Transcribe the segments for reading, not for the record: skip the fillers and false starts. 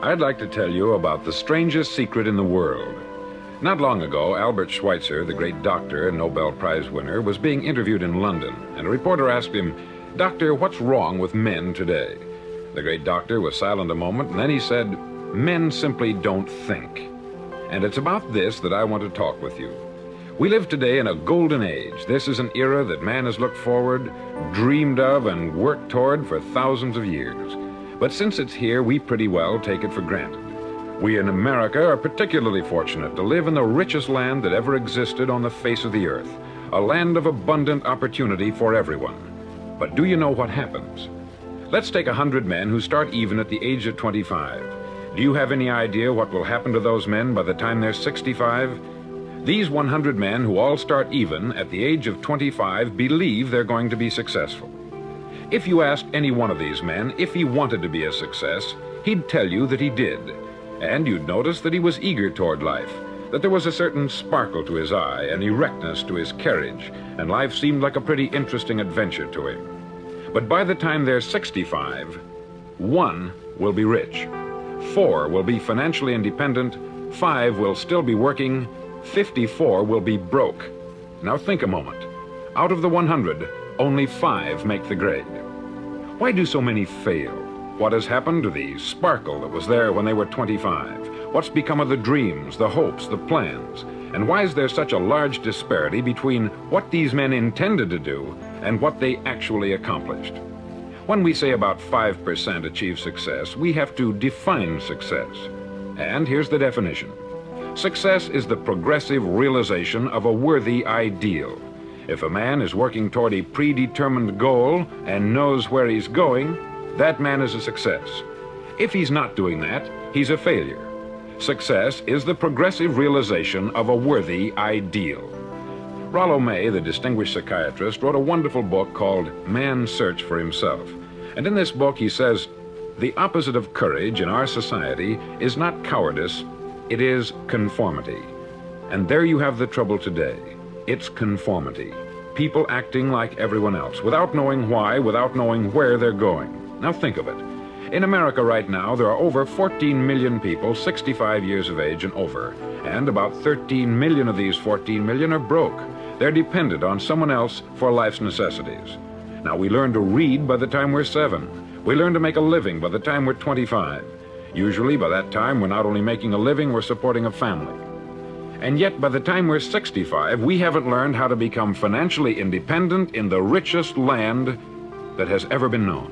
I'd like to tell you about the strangest secret in the world. Not long ago, Albert Schweitzer, the great doctor and Nobel Prize winner, was being interviewed in London, and a reporter asked him, "Doctor, what's wrong with men today?" The great doctor was silent a moment, and then he said, "Men simply don't think." And it's about this that I want to talk with you. We live today in a golden age. This is an era that man has looked forward, dreamed of, and worked toward for thousands of years. But since it's here, we pretty well take it for granted. We in America are particularly fortunate to live in the richest land that ever existed on the face of the earth, a land of abundant opportunity for everyone. But do you know what happens? Let's take 100 men who start even at the age of 25. Do you have any idea what will happen to those men by the time they're 65? These 100 men who all start even at the age of 25 believe they're going to be successful. If you asked any one of these men if he wanted to be a success, he'd tell you that he did. And you'd notice that he was eager toward life, that there was a certain sparkle to his eye, an erectness to his carriage, and life seemed like a pretty interesting adventure to him. But by the time they're 65, 1 will be rich, 4 will be financially independent, 5 will still be working, 54 will be broke. Now think a moment. Out of the 100, only 5 make the grade. Why do so many fail? What has happened to the sparkle that was there when they were 25? What's become of the dreams, the hopes, the plans? And why is there such a large disparity between what these men intended to do and what they actually accomplished? When we say about 5% achieve success, we have to define success. And here's the definition. Success is the progressive realization of a worthy ideal. If a man is working toward a predetermined goal and knows where he's going, that man is a success. If he's not doing that, he's a failure. Success is the progressive realization of a worthy ideal. Rollo May, the distinguished psychiatrist, wrote a wonderful book called Man's Search for Himself. And in this book he says, the opposite of courage in our society is not cowardice, it is conformity. And there you have the trouble today. It's conformity. People acting like everyone else, without knowing why, without knowing where they're going. Now think of it. In America right now, there are over 14 million people 65 years of age and over, and about 13 million of these 14 million are broke. They're dependent on someone else for life's necessities. Now, we learn to read by the time we're 7. We learn to make a living by the time we're 25. Usually, by that time, we're not only making a living, we're supporting a family. And yet, by the time we're 65, we haven't learned how to become financially independent in the richest land that has ever been known.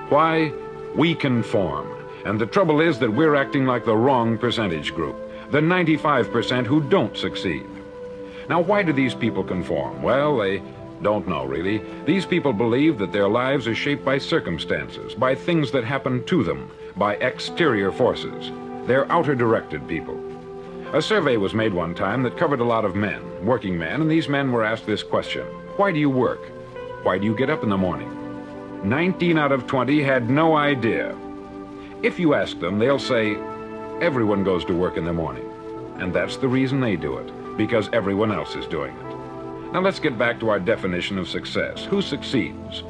Why? We conform. And the trouble is that we're acting like the wrong percentage group, the 95% who don't succeed. Now, why do these people conform? Well, they don't know, really. These people believe that their lives are shaped by circumstances, by things that happen to them, by exterior forces. They're outer-directed people. A survey was made one time that covered a lot of men, working men, and these men were asked this question: why do you work? Why do you get up in the morning? 19 out of 20 had no idea. If you ask them, they'll say, everyone goes to work in the morning. And that's the reason they do it, because everyone else is doing it. Now let's get back to our definition of success. Who succeeds?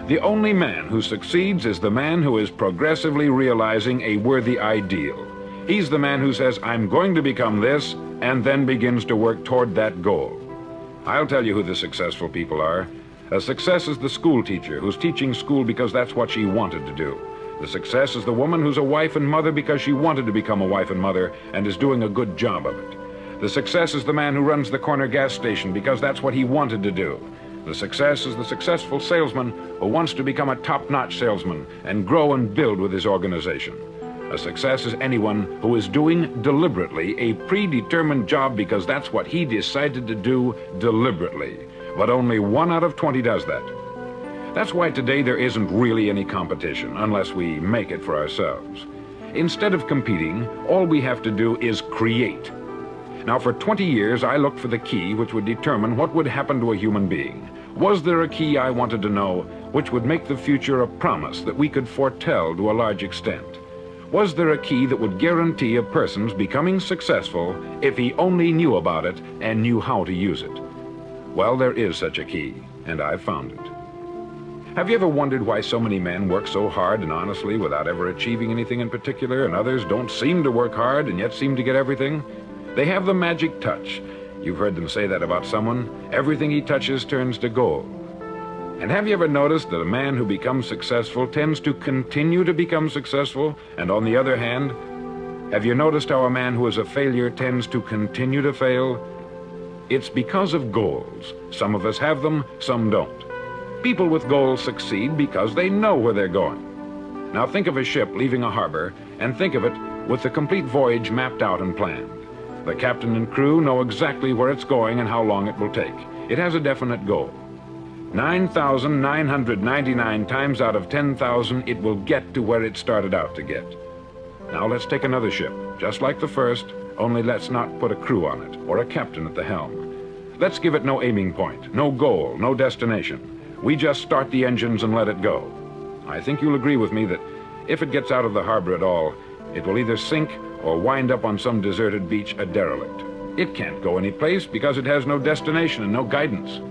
The only man who succeeds is the man who is progressively realizing a worthy ideal. He's the man who says, I'm going to become this, and then begins to work toward that goal. I'll tell you who the successful people are. A success is the school teacher who's teaching school because that's what she wanted to do. The success is the woman who's a wife and mother because she wanted to become a wife and mother and is doing a good job of it. The success is the man who runs the corner gas station because that's what he wanted to do. The success is the successful salesman who wants to become a top-notch salesman and grow and build with his organization. A success is anyone who is doing deliberately a predetermined job because that's what he decided to do deliberately. But only 1 out of 20 does that. That's why today there isn't really any competition unless we make it for ourselves. Instead of competing, all we have to do is create. Now, for 20 years, I looked for the key which would determine what would happen to a human being. Was there a key I wanted to know which would make the future a promise that we could foretell to a large extent? Was there a key that would guarantee a person's becoming successful if he only knew about it and knew how to use it? Well, there is such a key, and I've found it. Have you ever wondered why so many men work so hard and honestly without ever achieving anything in particular, and others don't seem to work hard and yet seem to get everything? They have the magic touch. You've heard them say that about someone. Everything he touches turns to gold. And have you ever noticed that a man who becomes successful tends to continue to become successful? And on the other hand, have you noticed how a man who is a failure tends to continue to fail? It's because of goals. Some of us have them, some don't. People with goals succeed because they know where they're going. Now think of a ship leaving a harbor, and think of it with the complete voyage mapped out and planned. The captain and crew know exactly where it's going and how long it will take. It has a definite goal. 9,999 times out of 10,000, it will get to where it started out to get. Now let's take another ship, just like the first, only let's not put a crew on it, or a captain at the helm. Let's give it no aiming point, no goal, no destination. We just start the engines and let it go. I think you'll agree with me that if it gets out of the harbor at all, it will either sink or wind up on some deserted beach a derelict. It can't go anyplace because it has no destination and no guidance.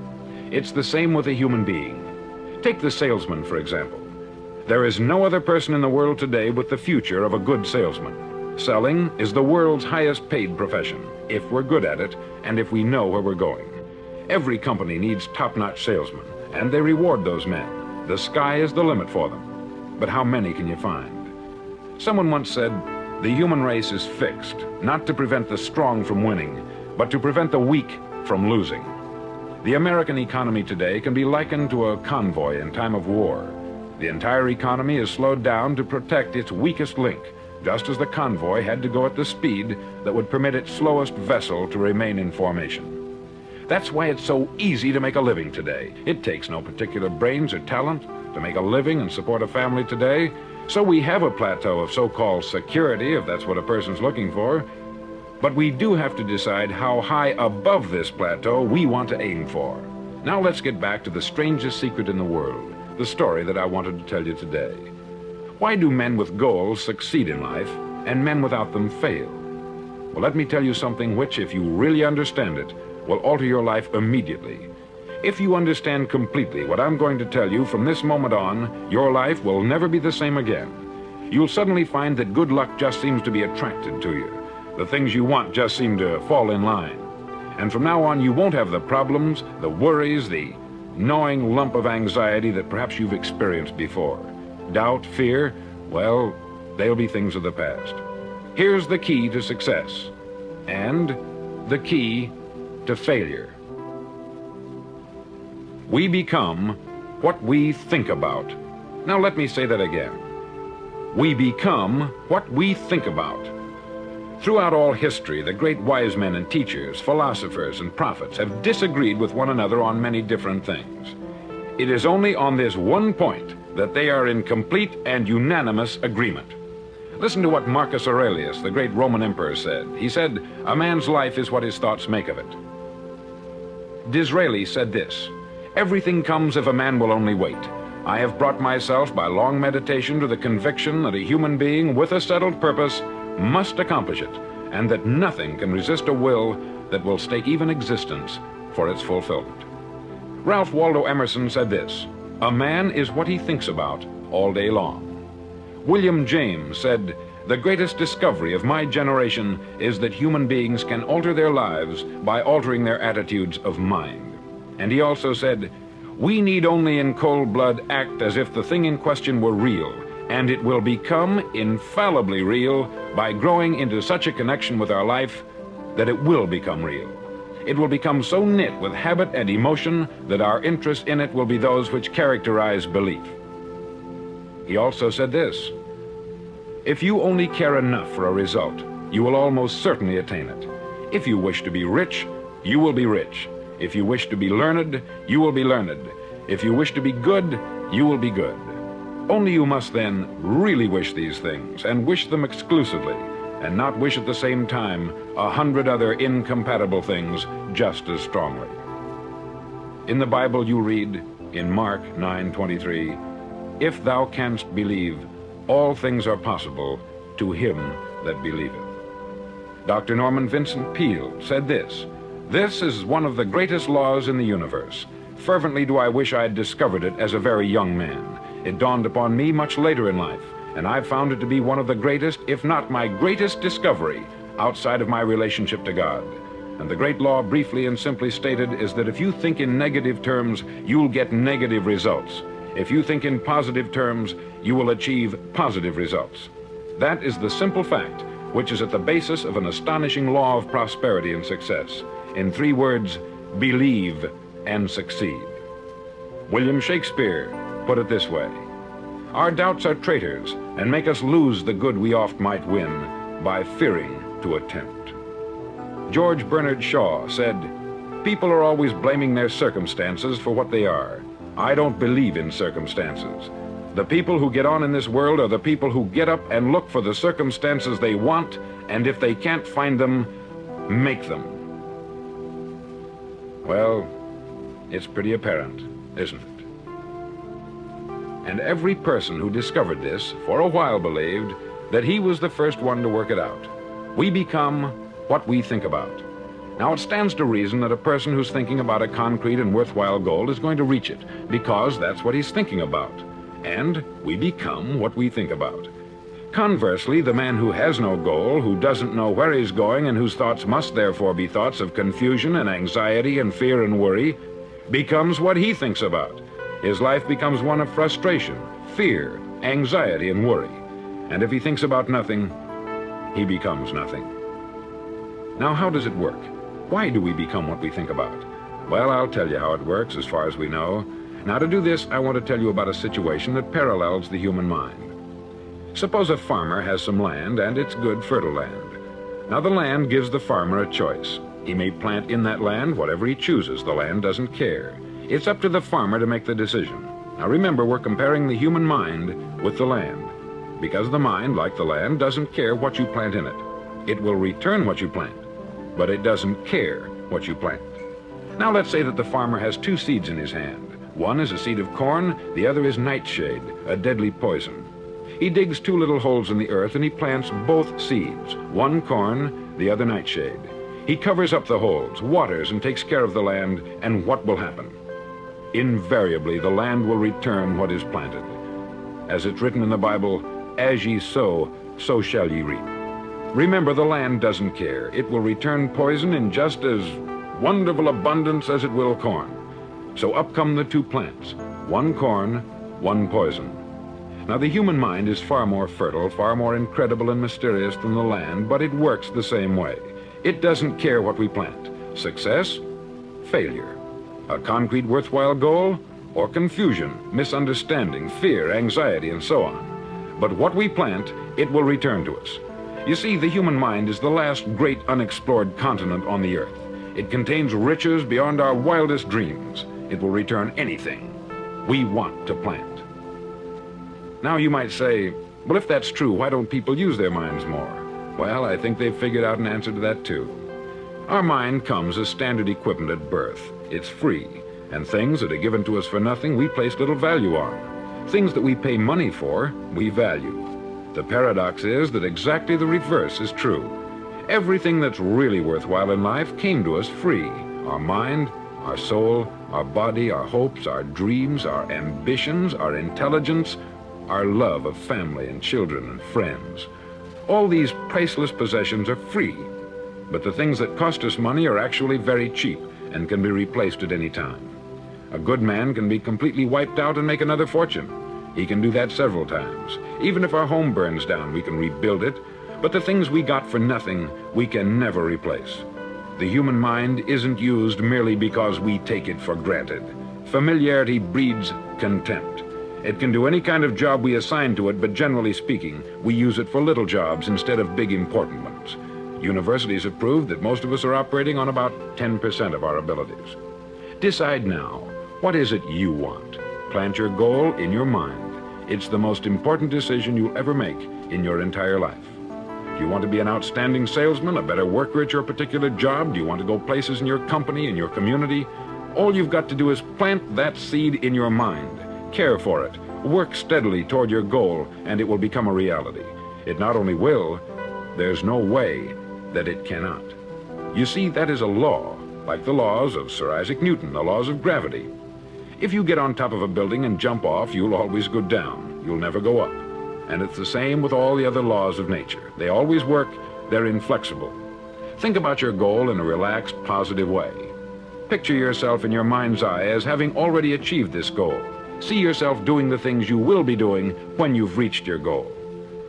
It's the same with a human being. Take the salesman, for example. There is no other person in the world today with the future of a good salesman. Selling is the world's highest paid profession, if we're good at it and if we know where we're going. Every company needs top-notch salesmen, and they reward those men. The sky is the limit for them. But how many can you find? Someone once said, the human race is fixed, not to prevent the strong from winning, but to prevent the weak from losing. The American economy today can be likened to a convoy in time of war. The entire economy is slowed down to protect its weakest link, just as the convoy had to go at the speed that would permit its slowest vessel to remain in formation. That's why it's so easy to make a living today. It takes no particular brains or talent to make a living and support a family today. So we have a plateau of so-called security, if that's what a person's looking for. But we do have to decide how high above this plateau we want to aim for. Now let's get back to the strangest secret in the world, the story that I wanted to tell you today. Why do men with goals succeed in life and men without them fail? Well, let me tell you something which, if you really understand it, will alter your life immediately. If you understand completely what I'm going to tell you from this moment on, your life will never be the same again. You'll suddenly find that good luck just seems to be attracted to you. The things you want just seem to fall in line. And from now on, you won't have the problems, the worries, the gnawing lump of anxiety that perhaps you've experienced before. Doubt, fear, well, they'll be things of the past. Here's the key to success, and the key to failure. We become what we think about. Now let me say that again. We become what we think about. Throughout all history, the great wise men and teachers, philosophers and prophets have disagreed with one another on many different things. It is only on this one point that they are in complete and unanimous agreement. Listen to what Marcus Aurelius, the great Roman emperor, said. He said, "A man's life is what his thoughts make of it." Disraeli said this, "Everything comes if a man will only wait. I have brought myself by long meditation to the conviction that a human being with a settled purpose must accomplish it, and that nothing can resist a will that will stake even existence for its fulfillment." Ralph Waldo Emerson said this, "A man is what he thinks about all day long." William James said, "The greatest discovery of my generation is that human beings can alter their lives by altering their attitudes of mind." And he also said, "We need only in cold blood act as if the thing in question were real, and it will become infallibly real by growing into such a connection with our life that it will become real. It will become so knit with habit and emotion that our interest in it will be those which characterize belief." He also said this, "If you only care enough for a result, you will almost certainly attain it. If you wish to be rich, you will be rich. If you wish to be learned, you will be learned. If you wish to be good, you will be good. Only you must then really wish these things, and wish them exclusively, and not wish at the same time 100 other incompatible things just as strongly." In the Bible you read, in Mark 9:23, "If thou canst believe, all things are possible to him that believeth." Dr. Norman Vincent Peale said this, "This is one of the greatest laws in the universe. Fervently do I wish I had discovered it as a very young man. It dawned upon me much later in life, and I've found it to be one of the greatest, if not my greatest discovery, outside of my relationship to God. And the great law, briefly and simply stated, is that if you think in negative terms, you'll get negative results. If you think in positive terms, you will achieve positive results. That is the simple fact, which is at the basis of an astonishing law of prosperity and success. In 3 words, believe and succeed. William Shakespeare put it this way: our doubts are traitors and make us lose the good we oft might win by fearing to attempt. George Bernard Shaw said, people are always blaming their circumstances for what they are. I don't believe in circumstances. The people who get on in this world are the people who get up and look for the circumstances they want, and if they can't find them, make them. Well, it's pretty apparent, isn't it? And every person who discovered this for a while believed that he was the first one to work it out. We become what we think about. Now, it stands to reason that a person who's thinking about a concrete and worthwhile goal is going to reach it, because that's what he's thinking about. And we become what we think about. Conversely, the man who has no goal, who doesn't know where he's going, and whose thoughts must therefore be thoughts of confusion and anxiety and fear and worry, becomes what he thinks about. His life becomes one of frustration, fear, anxiety, and worry. And if he thinks about nothing, he becomes nothing. Now, how does it work? Why do we become what we think about? Well, I'll tell you how it works as far as we know. Now, to do this, I want to tell you about a situation that parallels the human mind. Suppose a farmer has some land, and it's good, fertile land. Now, the land gives the farmer a choice. He may plant in that land whatever he chooses. The land doesn't care. It's up to the farmer to make the decision. Now, remember, we're comparing the human mind with the land, because the mind, like the land, doesn't care what you plant in it. It will return what you plant, but it doesn't care what you plant. Now, let's say that the farmer has 2 seeds in his hand. One is a seed of corn, the other is nightshade, a deadly poison. He digs 2 little holes in the earth and he plants both seeds, one corn, the other nightshade. He covers up the holes, waters, and takes care of the land, and what will happen? Invariably, the land will return what is planted. As it's written in the Bible, as ye sow, so shall ye reap. Remember, the land doesn't care. It will return poison in just as wonderful abundance as it will corn. So up come the 2 plants, one corn, one poison. Now, the human mind is far more fertile, far more incredible and mysterious than the land, but it works the same way. It doesn't care what we plant. Success, failure. A concrete, worthwhile goal, or confusion, misunderstanding, fear, anxiety, and so on. But what we plant, it will return to us. You see, the human mind is the last great unexplored continent on the earth. It contains riches beyond our wildest dreams. It will return anything we want to plant. Now, you might say, well, if that's true, why don't people use their minds more? Well, I think they've figured out an answer to that too. Our mind comes as standard equipment at birth. It's free, and things that are given to us for nothing, we place little value on. Things that we pay money for, we value. The paradox is that exactly the reverse is true. Everything that's really worthwhile in life came to us free. Our mind, our soul, our body, our hopes, our dreams, our ambitions, our intelligence, our love of family and children and friends. All these priceless possessions are free, but the things that cost us money are actually very cheap and can be replaced at any time. A good man can be completely wiped out and make another fortune. He can do that several times. Even if our home burns down, we can rebuild it, but the things we got for nothing, we can never replace. The human mind isn't used merely because we take it for granted. Familiarity breeds contempt. It can do any kind of job we assign to it, but generally speaking, we use it for little jobs instead of big important ones. Universities have proved that most of us are operating on about 10% of our abilities. Decide now, what is it you want? Plant your goal in your mind. It's the most important decision you'll ever make in your entire life. Do you want to be an outstanding salesman, a better worker at your particular job? Do you want to go places in your company, in your community? All you've got to do is plant that seed in your mind. Care for it. Work steadily toward your goal, and it will become a reality. It not only will, there's no way that it cannot. You see, that is a law, like the laws of Sir Isaac Newton, the laws of gravity. If you get on top of a building and jump off, you'll always go down. You'll never go up. And it's the same with all the other laws of nature. They always work. They're inflexible. Think about your goal in a relaxed, positive way. Picture yourself in your mind's eye as having already achieved this goal. See yourself doing the things you will be doing when you've reached your goal.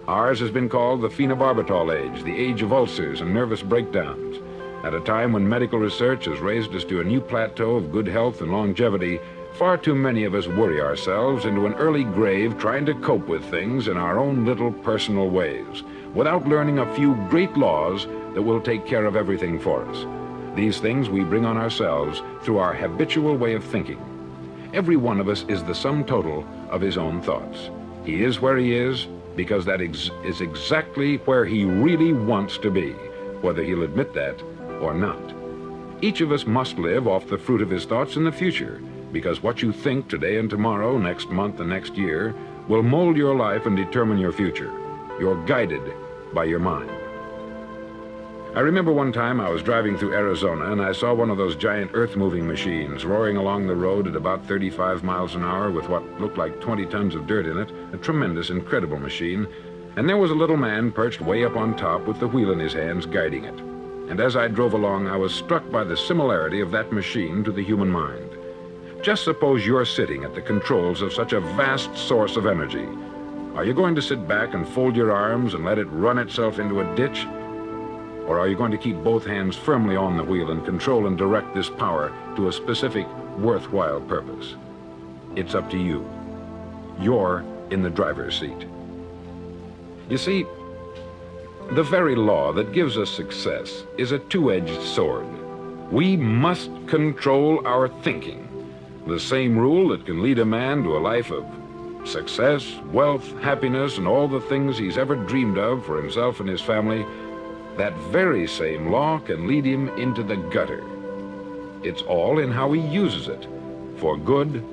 Ours has been called the phenobarbital age, the age of ulcers and nervous breakdowns. At a time when medical research has raised us to a new plateau of good health and longevity, far too many of us worry ourselves into an early grave trying to cope with things in our own little personal ways, without learning a few great laws that will take care of everything for us. These things we bring on ourselves through our habitual way of thinking. Every one of us is the sum total of his own thoughts. He is where he is because that is exactly where he really wants to be, whether he'll admit that or not. Each of us must live off the fruit of his thoughts in the future, because what you think today and tomorrow, next month and next year, will mold your life and determine your future. You're guided by your mind. I remember one time I was driving through Arizona and I saw one of those giant earth-moving machines roaring along the road at about 35 miles an hour with what looked like 20 tons of dirt in it, a tremendous, incredible machine, and there was a little man perched way up on top with the wheel in his hands guiding it. And as I drove along, I was struck by the similarity of that machine to the human mind. Just suppose you're sitting at the controls of such a vast source of energy. Are you going to sit back and fold your arms and let it run itself into a ditch? Or are you going to keep both hands firmly on the wheel and control and direct this power to a specific, worthwhile purpose? It's up to you. You're in the driver's seat. You see, the very law that gives us success is a two-edged sword. We must control our thinking. The same rule that can lead a man to a life of success, wealth, happiness, and all the things he's ever dreamed of for himself and his family, that very same law can lead him into the gutter. It's all in how he uses it, for good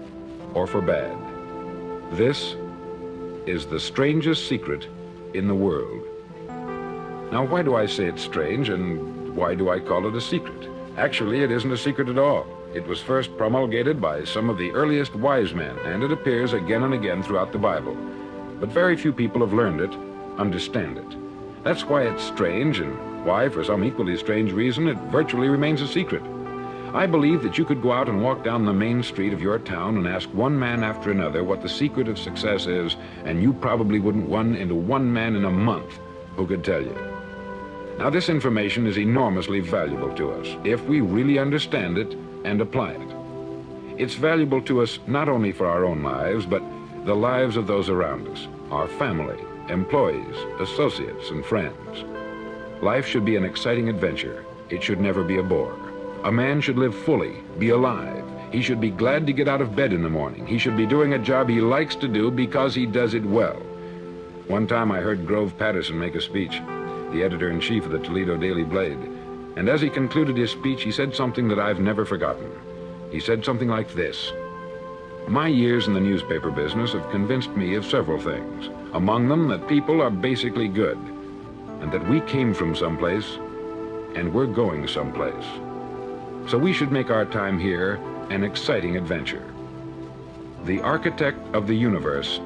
or for bad. This is the strangest secret in the world. Now, why do I say it's strange, and why do I call it a secret? Actually, it isn't a secret at all. It was first promulgated by some of the earliest wise men, and it appears again and again throughout the Bible. But very few people have learned it, understand it. That's why it's strange, and why, for some equally strange reason, it virtually remains a secret. I believe that you could go out and walk down the main street of your town and ask one man after another what the secret of success is, and you probably wouldn't run into one man in a month who could tell you. Now, this information is enormously valuable to us if we really understand it and apply it. It's valuable to us not only for our own lives, but the lives of those around us, our family, employees, associates, and friends. Life should be an exciting adventure. It should never be a bore. A man should live fully, be alive. He should be glad to get out of bed in the morning. He should be doing a job he likes to do because he does it well. One time I heard Grove Patterson make a speech, the editor-in-chief of the Toledo Daily Blade, and as he concluded his speech, he said something that I've never forgotten. He said something like this: "My years in the newspaper business have convinced me of several things, among them that people are basically good, and that we came from someplace, and we're going someplace. So we should make our time here an exciting adventure. The architect of the universe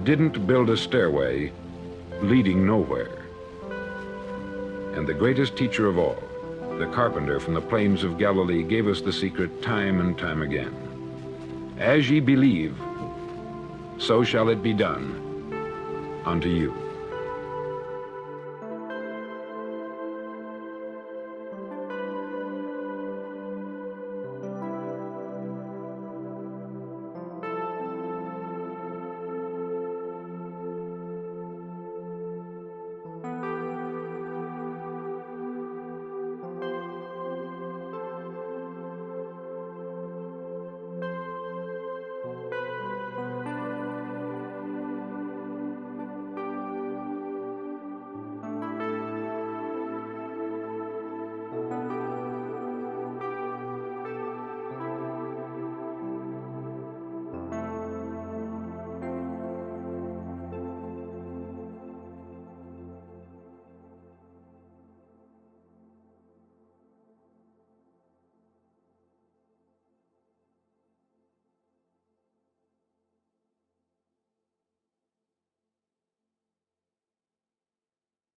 didn't build a stairway leading nowhere. And the greatest teacher of all, the carpenter from the plains of Galilee, gave us the secret time and time again. As ye believe, so shall it be done unto you."